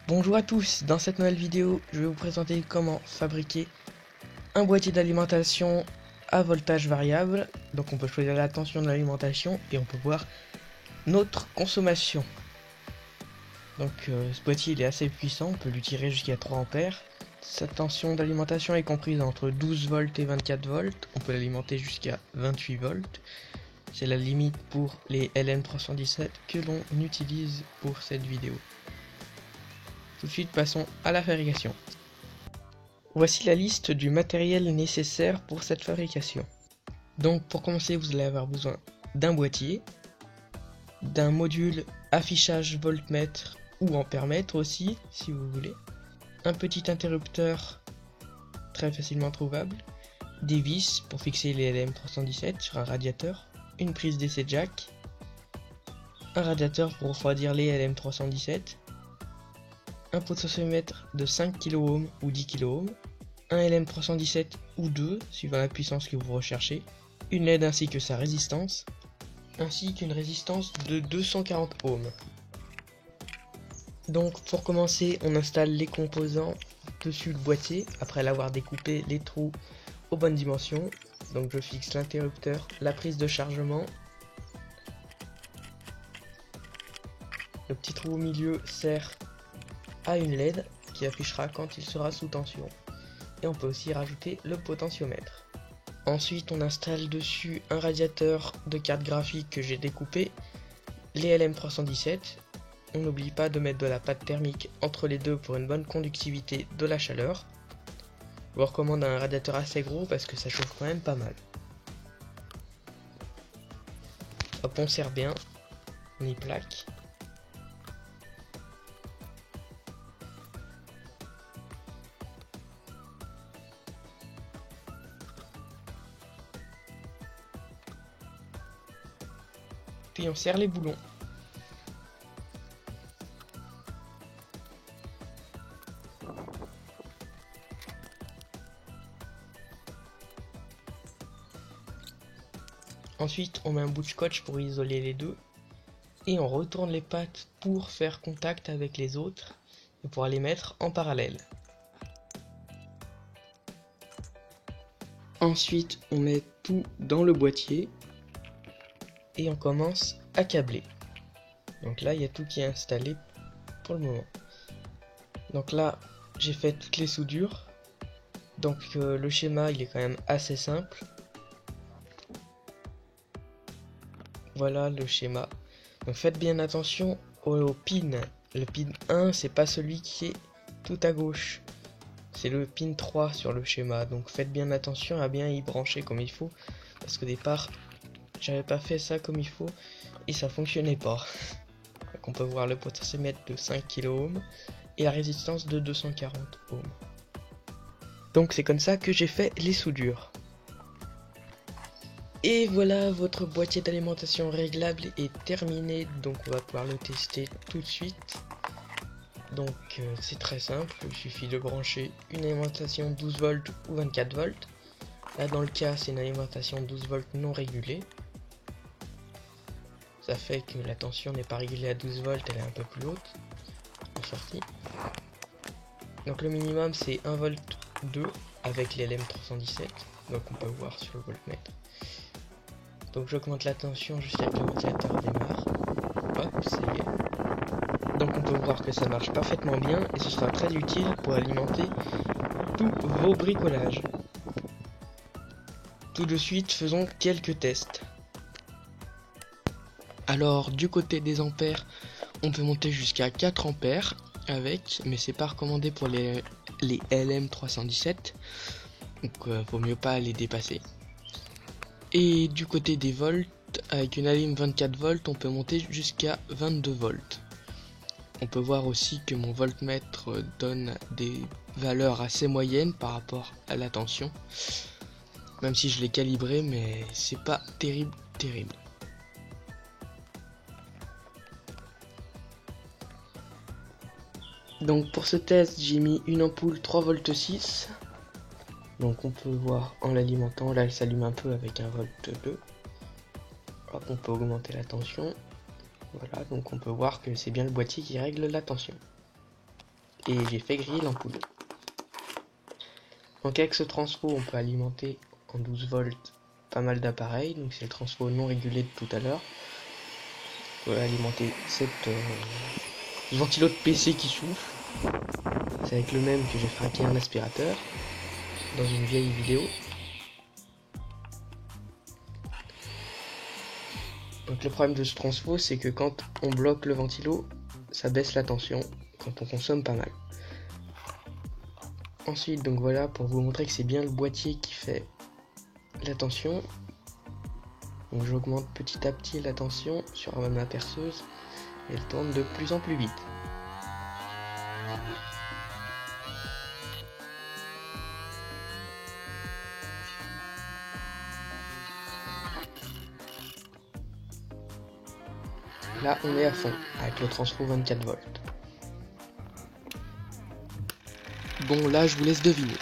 Bonjour à tous, dans cette nouvelle vidéo, je vais vous présenter comment fabriquer un boîtier d'alimentation à voltage variable. Donc on peut choisir la tension de l'alimentation et on peut voir notre consommation. Donc ce boîtier il est assez puissant, on peut lui tirer jusqu'à 3 ampères. Sa tension d'alimentation est comprise entre 12 volts et 24 volts. On peut l'alimenter jusqu'à 28 volts. C'est la limite pour les LM317 que l'on utilise pour cette vidéo. Tout de suite, passons à la fabrication. Voici la liste du matériel nécessaire pour cette fabrication. Donc pour commencer, vous allez avoir besoin d'un boîtier, d'un module affichage voltmètre ou ampèremètre aussi, si vous voulez, un petit interrupteur très facilement trouvable, des vis pour fixer les LM317 sur un radiateur, une prise DC jack, un radiateur pour refroidir les LM317, un potentiomètre de 5 kΩ ou 10 kΩ, un LM317 ou 2 suivant la puissance que vous recherchez, une LED ainsi que sa résistance, ainsi qu'une résistance de 240 ohms. Donc pour commencer, on installe les composants dessus le boîtier après l'avoir découpé les trous aux bonnes dimensions. Donc je fixe l'interrupteur, la prise de chargement, le petit trou au milieu sert à une LED qui affichera quand il sera sous tension. Et on peut aussi rajouter le potentiomètre. Ensuite on installe dessus un radiateur de carte graphique que j'ai découpé, les LM317. On n'oublie pas de mettre de la pâte thermique entre les deux pour une bonne conductivité de la chaleur. Je vous recommande un radiateur assez gros parce que ça chauffe quand même pas mal. Hop, on serre bien, on y plaque. Puis on serre les boulons. Ensuite on met un bout de scotch pour isoler les deux. Et on retourne les pattes pour faire contact avec les autres et pour les mettre en parallèle. Ensuite on met tout dans le boîtier. Et on commence à câbler. Donc là il y a tout qui est installé pour le moment. Donc là j'ai fait toutes les soudures. Donc le schéma il est quand même assez simple. Voilà le schéma. Donc faites bien attention au pin. Le pin 1 c'est pas celui qui est tout à gauche. C'est le pin 3 sur le schéma. Donc faites bien attention à bien y brancher comme il faut. Parce qu'au départ j'avais pas fait ça comme il faut et ça fonctionnait pas. Donc on peut voir le potentiomètre de 5 kΩ et la résistance de 240 ohms. Donc c'est comme ça que j'ai fait les soudures. Et voilà, votre boîtier d'alimentation réglable est terminé, donc on va pouvoir le tester tout de suite. Donc c'est très simple, il suffit de brancher une alimentation 12 volts ou 24 volts. Là dans le cas c'est une alimentation 12 volts non régulée. Ça fait que la tension n'est pas régulée à 12 volts, elle est un peu plus haute en sortie. Donc le minimum c'est 1 volt 2 avec les LM317, donc on peut voir sur le voltmètre. Donc j'augmente la tension jusqu'à ce que le ventilateur démarre. Hop, ça y est. Donc on peut voir que ça marche parfaitement bien et ce sera très utile pour alimenter tous vos bricolages. Tout de suite, faisons quelques tests. Alors du côté des ampères, on peut monter jusqu'à 4 ampères avec, mais c'est pas recommandé pour les LM317, donc vaut mieux pas les dépasser. Et du côté des volts, avec une alim 24 volts, on peut monter jusqu'à 22 volts. On peut voir aussi que mon voltmètre donne des valeurs assez moyennes par rapport à la tension, même si je l'ai calibré, mais c'est pas terrible. Donc pour ce test j'ai mis une ampoule 3 volts 6. Donc on peut voir en l'alimentant, là elle s'allume un peu avec 1 volt 2. Hop, on peut augmenter la tension. Voilà, donc on peut voir que c'est bien le boîtier qui règle la tension. et j'ai fait griller l'ampoule. Donc avec ce transfo, on peut alimenter en 12 volts pas mal d'appareils. Donc c'est le transfo non régulé de tout à l'heure. On peut alimenter cette ventilo de PC qui souffle. C'est avec le même que j'ai fraqué un aspirateur dans une vieille vidéo. Donc le problème de ce transfo, c'est que quand on bloque le ventilo, ça baisse la tension quand on consomme pas mal. Ensuite, donc voilà, pour vous montrer que c'est bien le boîtier qui fait la tension. Donc j'augmente petit à petit la tension sur ma perceuse et elle tourne de plus en plus vite. Là, on est à fond avec le transfo 24 volts. Bon, là, je vous laisse deviner.